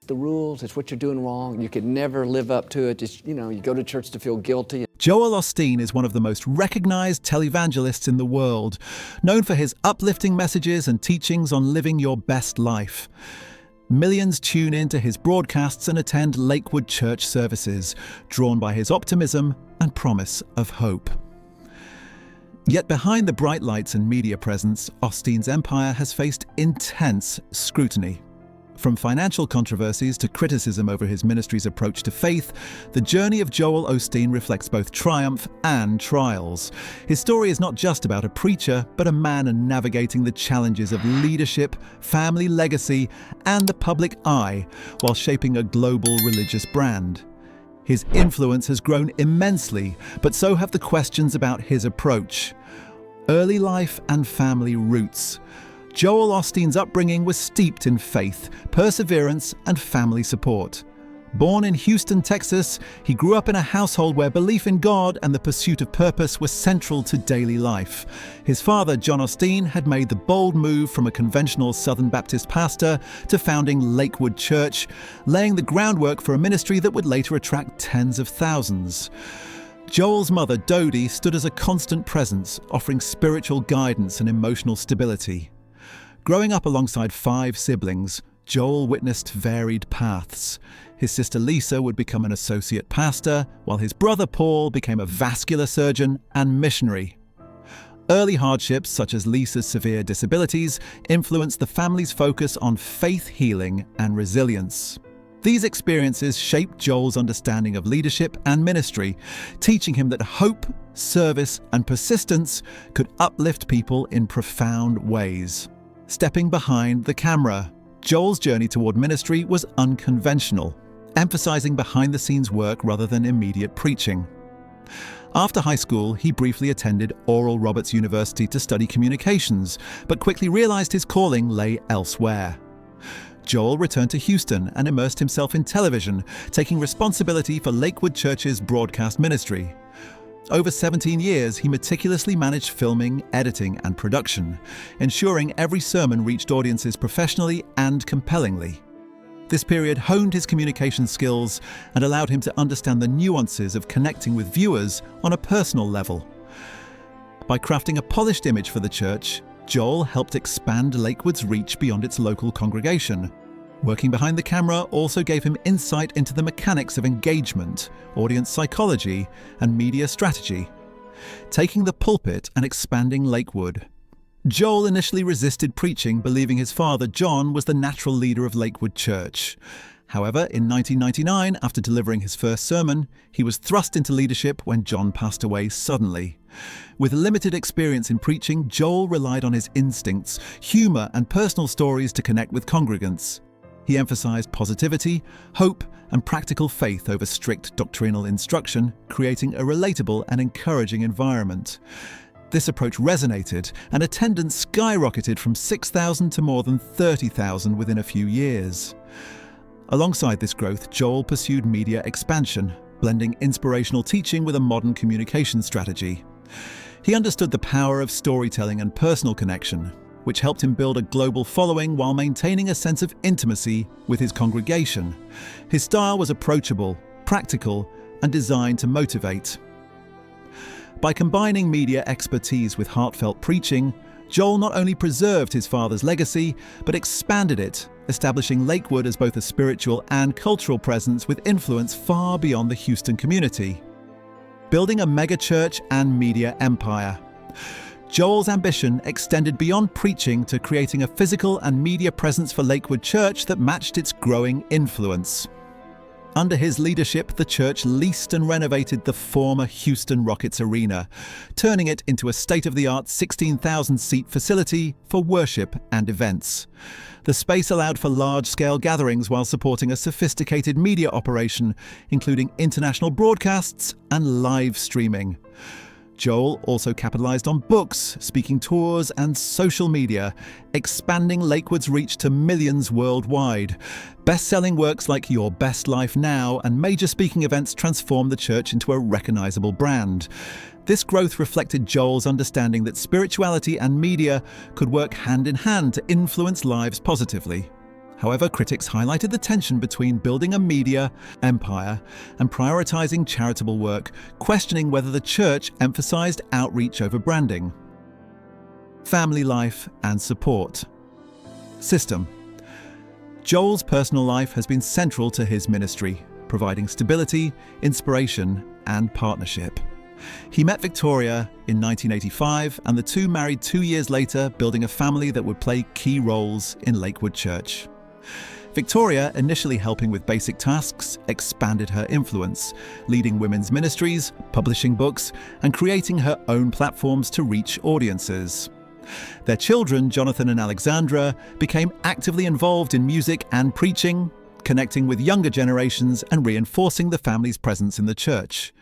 The rules, it's what you're doing wrong. You could never live up to it. Just, you go to church to feel guilty. Joel Osteen is one of the most recognized televangelists in the world, known for his uplifting messages and teachings on living your best life. Millions tune in to his broadcasts and attend Lakewood church services, drawn by his optimism and promise of hope. Yet behind the bright lights and media presence, Osteen's empire has faced intense scrutiny. From financial controversies to criticism over his ministry's approach to faith, the journey of Joel Osteen reflects both triumph and trials. His story is not just about a preacher, but a man navigating the challenges of leadership, family legacy, and the public eye, while shaping a global religious brand. His influence has grown immensely, but so have the questions about his approach. Early life and family roots. Joel Osteen's upbringing was steeped in faith, perseverance, and family support. Born in Houston, Texas, he grew up in a household where belief in God and the pursuit of purpose were central to daily life. His father, John Osteen, had made the bold move from a conventional Southern Baptist pastor to founding Lakewood Church, laying the groundwork for a ministry that would later attract tens of thousands. Joel's mother, Dodie, stood as a constant presence, offering spiritual guidance and emotional stability. Growing up alongside 5 siblings, Joel witnessed varied paths. His sister Lisa would become an associate pastor, while his brother Paul became a vascular surgeon and missionary. Early hardships, such as Lisa's severe disabilities, influenced the family's focus on faith healing and resilience. These experiences shaped Joel's understanding of leadership and ministry, teaching him that hope, service, and persistence could uplift people in profound ways. Stepping behind the camera, Joel's journey toward ministry was unconventional, emphasizing behind-the-scenes work rather than immediate preaching. After high school, he briefly attended Oral Roberts University to study communications, but quickly realized his calling lay elsewhere. Joel returned to Houston and immersed himself in television, taking responsibility for Lakewood Church's broadcast ministry. Over 17 years, he meticulously managed filming, editing, and production, ensuring every sermon reached audiences professionally and compellingly. This period honed his communication skills and allowed him to understand the nuances of connecting with viewers on a personal level. By crafting a polished image for the church, Joel helped expand Lakewood's reach beyond its local congregation. Working behind the camera also gave him insight into the mechanics of engagement, audience psychology, and media strategy. Taking the pulpit and expanding Lakewood. Joel initially resisted preaching, believing his father, John, was the natural leader of Lakewood Church. However, in 1999, after delivering his first sermon, he was thrust into leadership when John passed away suddenly. With limited experience in preaching, Joel relied on his instincts, humor, and personal stories to connect with congregants. He emphasized positivity, hope, and practical faith over strict doctrinal instruction, creating a relatable and encouraging environment. This approach resonated, and attendance skyrocketed from 6,000 to more than 30,000 within a few years. Alongside this growth, Joel pursued media expansion, blending inspirational teaching with a modern communication strategy. He understood the power of storytelling and personal connection, which helped him build a global following while maintaining a sense of intimacy with his congregation. His style was approachable, practical, and designed to motivate. By combining media expertise with heartfelt preaching, Joel not only preserved his father's legacy, but expanded it, establishing Lakewood as both a spiritual and cultural presence with influence far beyond the Houston community. Building a megachurch and media empire. Joel's ambition extended beyond preaching to creating a physical and media presence for Lakewood Church that matched its growing influence. Under his leadership, the church leased and renovated the former Houston Rockets Arena, turning it into a state-of-the-art 16,000-seat facility for worship and events. The space allowed for large-scale gatherings while supporting a sophisticated media operation, including international broadcasts and live streaming. Joel also capitalized on books, speaking tours, and social media, expanding Lakewood's reach to millions worldwide. Best-selling works like Your Best Life Now and major speaking events transformed the church into a recognizable brand. This growth reflected Joel's understanding that spirituality and media could work hand in hand to influence lives positively. However, critics highlighted the tension between building a media empire and prioritizing charitable work, questioning whether the church emphasized outreach over branding. Family life and support. System. Joel's personal life has been central to his ministry, providing stability, inspiration, and partnership. He met Victoria in 1985, and the two married 2 years later, building a family that would play key roles in Lakewood Church. Victoria, initially helping with basic tasks, expanded her influence, leading women's ministries, publishing books, and creating her own platforms to reach audiences. Their children, Jonathan and Alexandra, became actively involved in music and preaching, connecting with younger generations and reinforcing the family's presence in the church.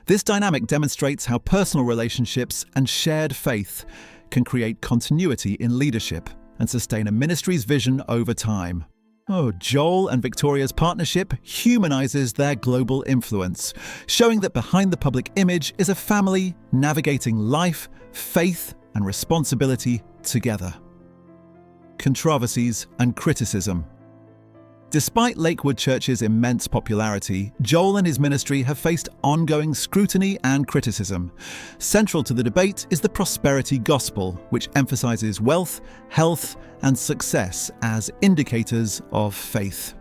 This dynamic demonstrates how personal relationships and shared faith can create continuity in leadership and sustain a ministry's vision over time. Joel and Victoria's partnership humanizes their global influence, showing that behind the public image is a family navigating life, faith, and responsibility together. Controversies and criticism. Despite Lakewood Church's immense popularity, Joel and his ministry have faced ongoing scrutiny and criticism. Central to the debate is the prosperity gospel, which emphasizes wealth, health, and success as indicators of faith.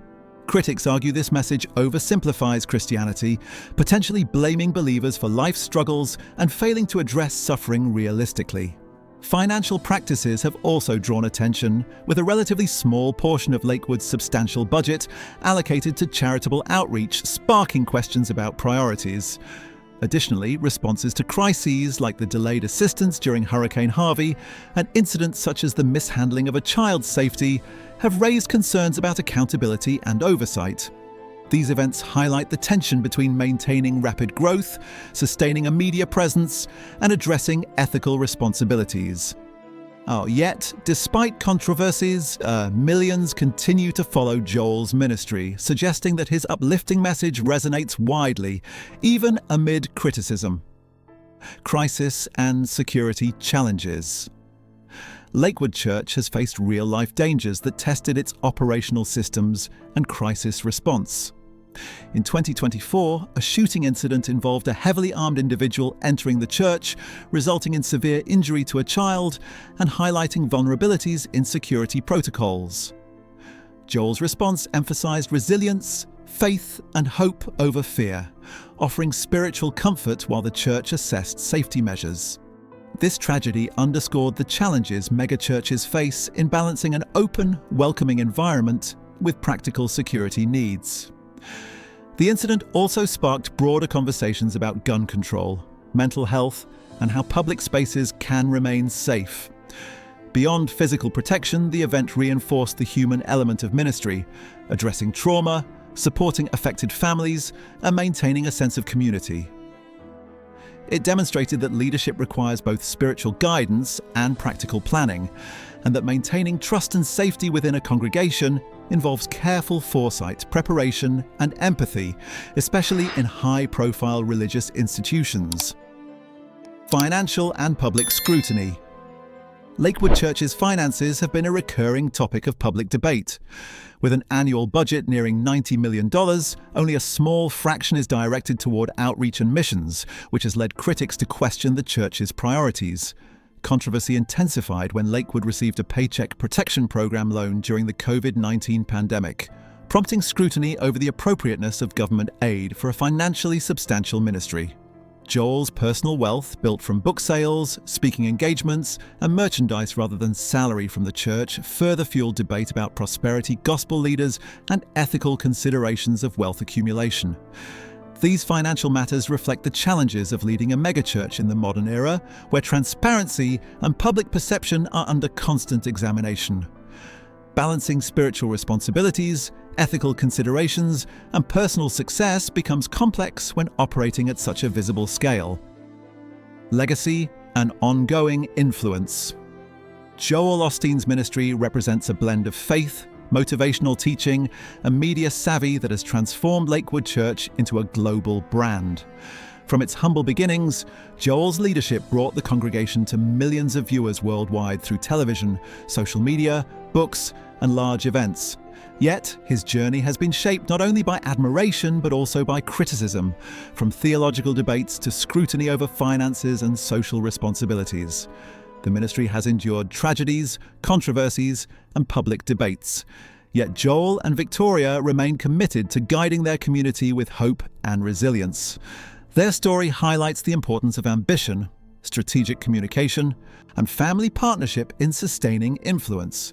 Critics argue this message oversimplifies Christianity, potentially blaming believers for life struggles and failing to address suffering realistically. Financial practices have also drawn attention, with a relatively small portion of Lakewood's substantial budget allocated to charitable outreach, sparking questions about priorities. Additionally, responses to crises like the delayed assistance during Hurricane Harvey and incidents such as the mishandling of a child's safety have raised concerns about accountability and oversight. These events highlight the tension between maintaining rapid growth, sustaining a media presence, and addressing ethical responsibilities. Yet, despite controversies, millions continue to follow Joel's ministry, suggesting that his uplifting message resonates widely, even amid criticism. Crisis and security challenges. Lakewood Church has faced real-life dangers that tested its operational systems and crisis response. In 2024, a shooting incident involved a heavily armed individual entering the church, resulting in severe injury to a child and highlighting vulnerabilities in security protocols. Joel's response emphasized resilience, faith, and hope over fear, offering spiritual comfort while the church assessed safety measures. This tragedy underscored the challenges megachurches face in balancing an open, welcoming environment with practical security needs. The incident also sparked broader conversations about gun control, mental health, and how public spaces can remain safe. Beyond physical protection, the event reinforced the human element of ministry, addressing trauma, supporting affected families, and maintaining a sense of community. It demonstrated that leadership requires both spiritual guidance and practical planning, and that maintaining trust and safety within a congregation involves careful foresight, preparation, and empathy, especially in high-profile religious institutions. Financial and public scrutiny. Lakewood Church's finances have been a recurring topic of public debate. With an annual budget nearing $90 million, only a small fraction is directed toward outreach and missions, which has led critics to question the church's priorities. Controversy intensified when Lakewood received a Paycheck Protection Program loan during the COVID-19 pandemic, prompting scrutiny over the appropriateness of government aid for a financially substantial ministry. Joel's personal wealth, built from book sales, speaking engagements, and merchandise rather than salary from the church, further fueled debate about prosperity gospel leaders and ethical considerations of wealth accumulation. These financial matters reflect the challenges of leading a megachurch in the modern era, where transparency and public perception are under constant examination. Balancing spiritual responsibilities, ethical considerations, and personal success becomes complex when operating at such a visible scale. Legacy and ongoing influence. Joel Osteen's ministry represents a blend of faith, motivational teaching, and media savvy that has transformed Lakewood Church into a global brand. From its humble beginnings, Joel's leadership brought the congregation to millions of viewers worldwide through television, social media, books, and large events. Yet, his journey has been shaped not only by admiration but also by criticism, from theological debates to scrutiny over finances and social responsibilities. The ministry has endured tragedies, controversies, and public debates. Yet Joel and Victoria remain committed to guiding their community with hope and resilience. Their story highlights the importance of ambition, strategic communication, and family partnership in sustaining influence.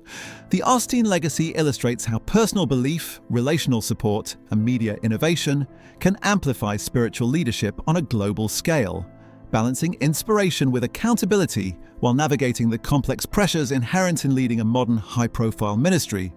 The Osteen legacy illustrates how personal belief, relational support, and media innovation can amplify spiritual leadership on a global scale, balancing inspiration with accountability while navigating the complex pressures inherent in leading a modern, high-profile ministry.